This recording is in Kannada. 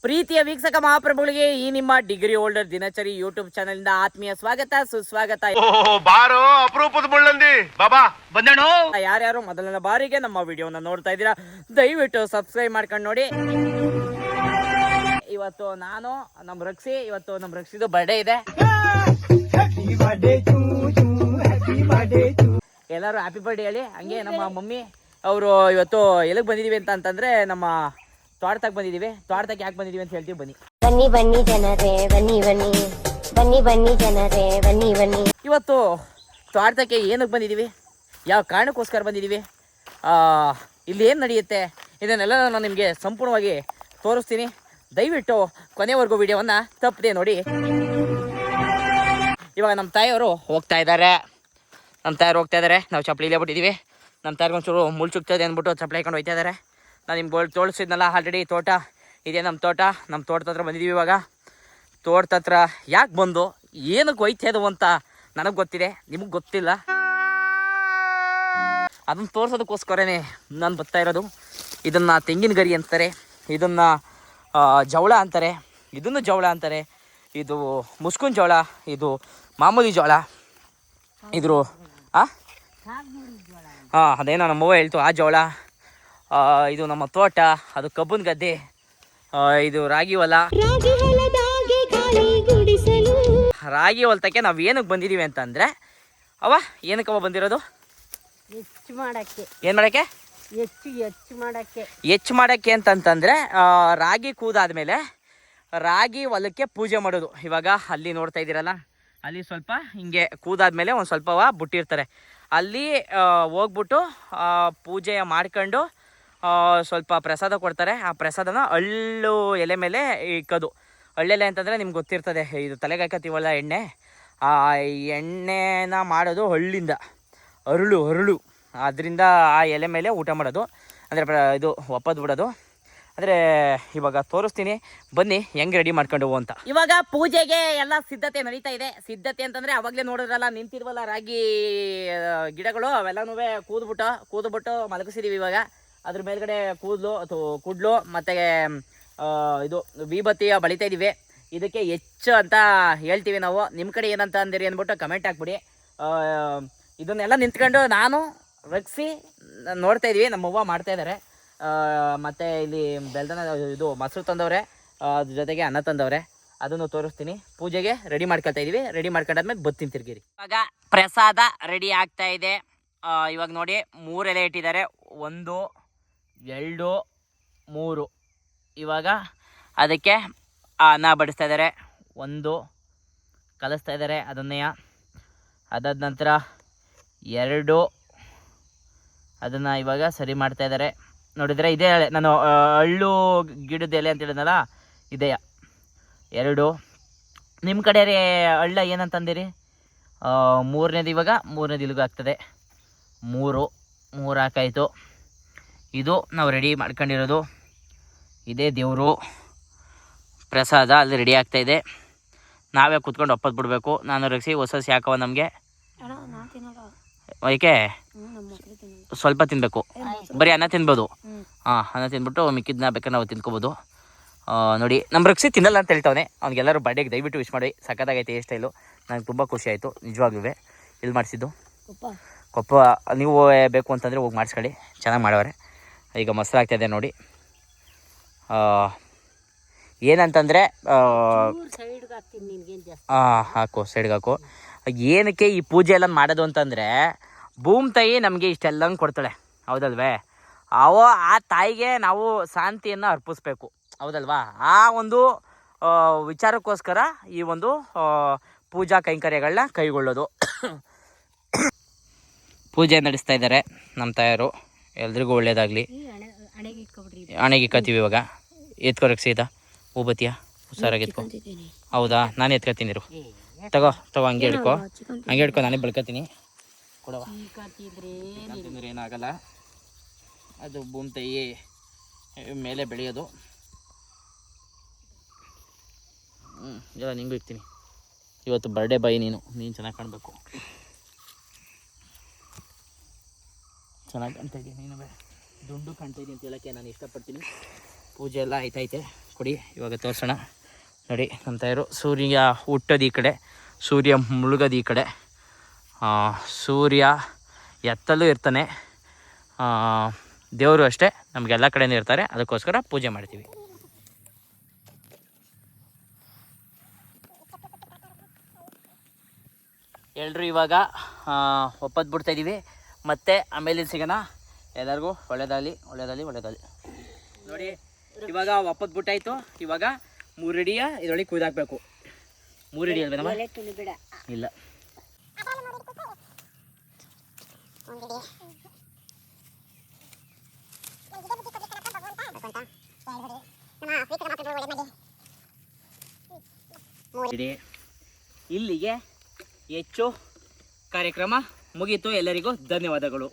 ಪ್ರೀತಿಯ ವೀಕ್ಷಕ ಮಹಾಪ್ರಭುಗಳಿಗೆ ಈ ನಿಮ್ಮ ಡಿಗ್ರಿ ಹೋಲ್ಡರ್ ದಿನಚರಿ ಯೂಟ್ಯೂಬ್ ಚಾನೆಲ್ ಇಂದ ಆತ್ಮೀಯ ಸ್ವಾಗತ ಸುಸ್ವಾಗತ. ಬಾರೋ ಅಪರೂಪದ ಮುಳ್ಳಂದಿ ಬಾಬಾ ಬಂದೇಣು. ಯಾರ್ಯಾರು ಮೊದಲನೇ ಬಾರಿಗೆ ನಮ್ಮ ವಿಡಿಯೋನ ನೋಡ್ತಾ ಇದ್ದೀರಾ ದಯವಿಟ್ಟು ಸಬ್ಸ್ಕ್ರೈಬ್ ಮಾಡ್ಕೊಂಡು ನೋಡಿ. ಇವತ್ತು ನಾನು ನಮ್ಮ ರಕ್ಷಿದು ಬರ್ಡೇ ಇದೆ. ಎಲ್ಲರೂ ಹ್ಯಾಪಿ ಬರ್ಡೇ ಹೇಳಿ. ಹಂಗೆ ನಮ್ಮ ಮಮ್ಮಿ ಅವರು ಇವತ್ತು ಎಲ್ಲಿಗೆ ಬಂದಿದೀವಿ ಅಂತಂದ್ರೆ ನಮ್ಮ ತೋಟದಾಗ ಬಂದಿದೀವಿ. ತೋಟದಾಗ ಯಾಕೆ ಬಂದಿದೀವಿ ಅಂತ ಹೇಳ್ತೀವಿ, ಬನ್ನಿ. ಬನ್ನಿ ಬನ್ನಿ ಜನರೇ ಬನ್ನಿ ಬನ್ನಿ ಬನ್ನಿ ಬನ್ನಿ ಜನರೇ ಬನ್ನಿ ಬನ್ನಿ. ಇವತ್ತು ತೋಟಕ್ಕೆ ಏನಕ್ಕೆ ಬಂದಿದೀವಿ, ಯಾವ ಕಾರಣಕ್ಕೋಸ್ಕರ ಬಂದಿದೀವಿ, ಇಲ್ಲಿ ಏನು ನಡೆಯುತ್ತೆ ಇದನ್ನೆಲ್ಲ ನಾನು ನಿಮಗೆ ಸಂಪೂರ್ಣವಾಗಿ ತೋರಿಸ್ತೀನಿ. ದಯವಿಟ್ಟು ಕೊನೆವರೆಗೂ ವಿಡಿಯೋವನ್ನು ತಪ್ಪದೆ ನೋಡಿ. ಇವಾಗ ನಮ್ಮ ತಾಯಿಯವರು ಹೋಗ್ತಾ ಇದ್ದಾರೆ. ನಾವು ಚಪ್ಪಲಿ ಇಲ್ಲೇ ಬಿಟ್ಟಿದ್ದೀವಿ. ನಮ್ಮ ತಾಯಿಗೆ ಒಂಚೂರು ಮುಳ್ಚುಕ್ತದೆ ಅಂದ್ಬಿಟ್ಟು ಚಪ್ಪಲಿ ಹಾಕೊಂಡು ಹೋಗ್ತಾ ಇದ್ದಾರೆ. ನಾನು ನಿಮ್ಗೆ ತೋರಿಸಿದ್ನಲ್ಲ ಆಲ್ರೆಡಿ ತೋಟ ಇದೆ. ನಮ್ಮ ತೋಟದ ಹತ್ರ ಬಂದಿದ್ದೀವಿ. ಇವಾಗ ತೋಟದ ಹತ್ರ ಯಾಕೆ ಬಂದು ಏನಕ್ಕೆ ಹೋಯ್ತಾ ಇದ್ದವು ಅಂತ ನನಗೆ ಗೊತ್ತಿದೆ, ನಿಮಗೆ ಗೊತ್ತಿಲ್ಲ. ಅದನ್ನು ತೋರಿಸೋದಕ್ಕೋಸ್ಕರನೇ ನಾನು ಬರ್ತಾ ಇರೋದು. ಇದನ್ನು ತೆಂಗಿನ ಗರಿ ಅಂತಾರೆ, ಇದನ್ನು ಜವಳ ಅಂತಾರೆ, ಇದನ್ನು ಜವಳ ಅಂತಾರೆ, ಇದು ಮುಸ್ಕುನ್ ಜೋಳ, ಇದು ಮಾಮೂಲಿ ಜೋಳ, ಇದ್ರು ಅದೇನೋ ನಮ್ಮವ್ವ ಹೇಳ್ತು ಆ ಜೋಳ. ಇದು ನಮ್ಮ ತೋಟ, ಅದು ಕಬ್ಬನ್ ಗದ್ದೆ, ಇದು ರಾಗಿ ಹೊಲ. ರಾಗಿ ಹೊಲತಕ್ಕೆ ನಾವು ಏನಕ್ಕೆ ಬಂದಿದ್ದೀವಿ ಅಂತಂದರೆ ಏನಕ್ಕವ ಬಂದಿರೋದು? ಏನು ಮಾಡೋಕ್ಕೆ? ಹೆಚ್ಚು ಮಾಡೋಕ್ಕೆ ಅಂತಂತಂದರೆ ರಾಗಿ ಕೂದಾದ್ಮೇಲೆ ರಾಗಿ ಹೊಲಕ್ಕೆ ಪೂಜೆ ಮಾಡೋದು. ಇವಾಗ ಅಲ್ಲಿ ನೋಡ್ತಾ ಇದ್ದೀರಲ್ಲ, ಅಲ್ಲಿ ಸ್ವಲ್ಪ ಹಿಂಗೆ ಕೂದಾದ್ಮೇಲೆ ಒಂದು ಸ್ವಲ್ಪ ಬಿಟ್ಟಿರ್ತಾರೆ. ಅಲ್ಲಿ ಹೋಗ್ಬಿಟ್ಟು ಪೂಜೆ ಮಾಡ್ಕೊಂಡು ಸ್ವಲ್ಪ ಪ್ರಸಾದ ಕೊಡ್ತಾರೆ. ಆ ಪ್ರಸಾದನ ಹಳ್ಳು ಎಲೆ ಮೇಲೆ ಇಕ್ಕೋದು. ಹಳ್ಳೆಲೆ ಅಂತಂದರೆ ನಿಮ್ಗೆ ಗೊತ್ತಿರ್ತದೆ, ಇದು ತಲೆಗೆ ಹಾಕತ್ತೀವಲ್ಲ ಎಣ್ಣೆ, ಆ ಎಣ್ಣೆನ ಮಾಡೋದು ಹಳ್ಳಿಂದ ಅರಳು ಅದರಿಂದ ಆ ಎಲೆ ಮೇಲೆ ಊಟ ಮಾಡೋದು, ಅಂದರೆ ಇದು ಒಪ್ಪದು ಬಿಡೋದು. ಅಂದರೆ ಇವಾಗ ತೋರಿಸ್ತೀನಿ, ಬನ್ನಿ ಹೆಂಗೆ ರೆಡಿ ಮಾಡ್ಕೊಂಡು ಅಂತ. ಇವಾಗ ಪೂಜೆಗೆ ಎಲ್ಲ ಸಿದ್ಧತೆ ನಡೀತಾ ಇದೆ. ಸಿದ್ಧತೆ ಅಂತಂದರೆ ಅವಾಗಲೇ ನೋಡಿದ್ರಲ್ಲ ನಿಂತಿರುವಲ್ಲ ರಾಗಿ ಗಿಡಗಳು, ಅವೆಲ್ಲನೂ ಕೂದ್ಬಿಟ್ಟು ಮಲಗಿಸಿದೀವಿ. ಇವಾಗ ಅದ್ರ ಮೇಲ್ಗಡೆ ಕುಡ್ಲು ಮತ್ತು ಇದು ವಿಭೂತಿಯ ಬಳಿತಾ ಇದ್ದೀವಿ. ಇದಕ್ಕೆ ಹೆಚ್ಚು ಅಂತ ಹೇಳ್ತೀವಿ ನಾವು. ನಿಮ್ಮ ಕಡೆ ಏನಂತ ಅಂದಿರಿ ಅಂದ್ಬಿಟ್ಟು ಕಮೆಂಟ್ ಹಾಕ್ಬಿಡಿ. ಇದನ್ನೆಲ್ಲ ನಿಂತ್ಕೊಂಡು ನಾನು ರಕ್ಷಿ ನೋಡ್ತಾ ಇದ್ದೀವಿ. ನಮ್ಮವ್ವ ಮಾಡ್ತಾಯಿದ್ದಾರೆ. ಮತ್ತು ಇಲ್ಲಿ ಬೆಲ್ದನ ಇದು ಮೊಸರು ತಂದವ್ರೆ, ಅದ್ರ ಜೊತೆಗೆ ಅನ್ನ ತಂದವ್ರೆ, ಅದನ್ನು ತೋರಿಸ್ತೀನಿ. ಪೂಜೆಗೆ ರೆಡಿ ಮಾಡ್ಕೊಳ್ತಾ ಇದ್ದೀವಿ. ರೆಡಿ ಮಾಡ್ಕೊಂಡಾದ್ಮೇಲೆ ಬತ್ತೀನಿ ತಿರ್ಗಿರಿ. ಇವಾಗ ಪ್ರಸಾದ ರೆಡಿ ಆಗ್ತಾ ಇದೆ. ಇವಾಗ ನೋಡಿ 3 ಎಲೆ ಇಟ್ಟಿದ್ದಾರೆ, 1 2 3. ಇವಾಗ ಅದಕ್ಕೆ ಅನ್ನ ಬಡಿಸ್ತಾ ಇದ್ದಾರೆ, 1 ಕಲಿಸ್ತಾ ಇದ್ದಾರೆ ಅದನ್ನೇ. ಅದಾದ ನಂತರ 2 ಅದನ್ನು ಇವಾಗ ಸರಿ ಮಾಡ್ತಾ ಇದ್ದಾರೆ. ನೋಡಿದರೆ ಇದೇ ನಾನು ಹಳ್ಳು ಗಿಡದ ಎಲೆ ಅಂತ ಹೇಳಿದ್ನಲ್ಲ, ಇದೆಯಾ 2. ನಿಮ್ಮ ಕಡೆ ಹಳ್ಳ ಏನಂತಂದಿರಿ? 3ನೇದು ಇವಾಗ 3ನೇದು ಇಲ್ಲಿಗೂ ಆಗ್ತದೆ. 3 ಹಾಕಾಯಿತು. ಇದು ನಾವು ರೆಡಿ ಮಾಡ್ಕೊಂಡಿರೋದು. ಇದೇ ದೇವರು ಪ್ರಸಾದ ಅಲ್ಲಿ ರೆಡಿ ಆಗ್ತಾಯಿದೆ. ನಾವೇ ಕೂತ್ಕೊಂಡು ಒಪ್ಪತ್ತು ಬಿಡಬೇಕು. ನಾನು ರಕ್ಷಿ ಹೊಸ ಯಾಕವ ನಮಗೆ ಏಕೆ ಸ್ವಲ್ಪ ತಿನ್ನಬೇಕು, ಬರೀ ಅನ್ನ ತಿನ್ಬೋದು. ಅನ್ನ ತಿಂದ್ಬಿಟ್ಟು ಮಿಕ್ಕಿದ್ನ ಬೇಕಾದ್ರೆ ನಾವು ತಿನ್ಕೋಬೋದು. ನೋಡಿ ನಮ್ಮ ರಕ್ಷಿ ತಿನ್ನಲ್ಲ ಅಂತ ಹೇಳ್ತಾವನೆ. ಅವ್ನಿಗೆಲ್ಲರೂ ಬರ್ಡೇಗೆ ದಯವಿಟ್ಟು ವಿಶ್ ಮಾಡಿ. ಸಖತ್ತಾಗೈತೆ ಹೇರ್ ಸ್ಟೈಲು, ನನಗೆ ತುಂಬ ಖುಷಿ ಆಯಿತು ನಿಜವಾಗ್ಲೂ. ಇಲ್ಲಿ ಮಾಡಿಸಿದ್ದು ಕೊಪ್ಪ. ನೀವು ಬೇಕು ಅಂತಂದರೆ ಹೋಗಿ ಮಾಡಿಸ್ಕೊಳ್ಳಿ, ಚೆನ್ನಾಗಿ ಮಾಡವ್ರೆ. ಈಗ ಮೊಸರು ಆಗ್ತಾಯಿದೆ ನೋಡಿ. ಏನಂತಂದರೆ ಹಾಕು, ಸೈಡ್ಗೆ ಹಾಕು. ಏನಕ್ಕೆ ಈ ಪೂಜೆ ಎಲ್ಲ ಮಾಡೋದು ಅಂತಂದರೆ, ಭೂಮಿ ತಾಯಿ ನಮಗೆ ಇಷ್ಟೆಲ್ಲ ಕೊಡ್ತಾಳೆ, ಹೌದಲ್ವೇ? ಆ ತಾಯಿಗೆ ನಾವು ಶಾಂತಿಯನ್ನು ಅರ್ಪಿಸ್ಬೇಕು, ಹೌದಲ್ವಾ? ಆ ಒಂದು ವಿಚಾರಕ್ಕೋಸ್ಕರ ಈ ಒಂದು ಪೂಜಾ ಕೈಂಕರ್ಯಗಳನ್ನ ಕೈಗೊಳ್ಳೋದು. ಪೂಜೆ ನಡೆಸ್ತಾ ಇದ್ದಾರೆ ನಮ್ಮ ತಾಯರು. ಎಲ್ರಿಗೂ ಒಳ್ಳೇದಾಗಲಿ. ಹಣೆಗೆ ಇಕ್ಕತ್ತೀವಿ ಇವಾಗ. ಎತ್ಕೊರಕ್ಕೆ ಸೀದಾ ಹೂಬತ್ತಿಯ ಹುಷಾರಾಗಿ ಎತ್ಕೊ. ಹೌದಾ? ನಾನು ಎತ್ಕೊತೀನಿ ಇರು. ತಗೋ ಹಂಗೆ ಹಿಡ್ಕೊ, ನಾನೇ ಬೆಳ್ಕೊತೀನಿ. ಕೊಡವ, ಏನಾಗಲ್ಲ. ಅದು ಭೂಮಿ ತಾಯಿ ಮೇಲೆ ಬೆಳೆಯೋದು. ಎಲ್ಲ ನಿಂಗೂ ಇಕ್ತೀನಿ. ಇವತ್ತು ಬರ್ಡೇ ಬಾಯಿ, ನೀನು ಚೆನ್ನಾಗಿ ಕಾಣಬೇಕು. ಚೆನ್ನಾಗಿ ಕಾಣ್ತಾ ಇದ್ದೀನಿ, ನೀನು ದುಡ್ಡು ಕಾಣ್ತಾ ಇದ್ದೀನಿ ಅಂತ ಹೇಳೋಕ್ಕೆ ನಾನು ಇಷ್ಟಪಡ್ತೀನಿ. ಪೂಜೆ ಎಲ್ಲ ಆಯ್ತೈತೆ, ತೋರಿಸ್ಕೊಡಿ. ಇವಾಗ ತೋರಿಸೋಣ ನೋಡಿ. ನಮ್ಮ ತಾಯರು ಸೂರ್ಯ ಹುಟ್ಟೋದು ಈ ಕಡೆ, ಸೂರ್ಯ ಮುಳುಗೋದು ಈ ಕಡೆ. ಸೂರ್ಯ ಎತ್ತಲೂ ಇರ್ತಾನೆ, ದೇವರು ಅಷ್ಟೇ ನಮಗೆಲ್ಲ ಕಡೆಯೂ ಇರ್ತಾರೆ. ಅದಕ್ಕೋಸ್ಕರ ಪೂಜೆ ಮಾಡ್ತೀವಿ. ಎಲ್ಲರೂ ಇವಾಗ ಒಪ್ಪತ್ತು ಬಿಡ್ತಾಯಿದ್ದೀವಿ. ಮತ್ತು ಆಮೇಲೆ ಸಿಗೋಣ. ಎಲ್ಲರಿಗೂ ಒಳ್ಳೇದಾಗಲಿ, ಒಳ್ಳೇದಾಗಲಿ, ಒಳ್ಳೇದಾಗಲಿ. ನೋಡಿ ಇವಾಗ ಒಪ್ಪತ್ತು ಬಿಟ್ಟಾಯಿತು. ಇವಾಗ 3 ಅಡಿಯ ಇದರೊಳಗೆ ಕುಯ್ದಾಕಬೇಕು. 3 ಅಡಿ ಅಲ್ವೇನಮ್ಮ? ಇಲ್ಲ, ಇಲ್ಲಿಗೆ ಹೆಚ್ಚು ಕಾರ್ಯಕ್ರಮ ಮುಗೀತು. ಎಲ್ಲರಿಗೂ ಧನ್ಯವಾದಗಳು.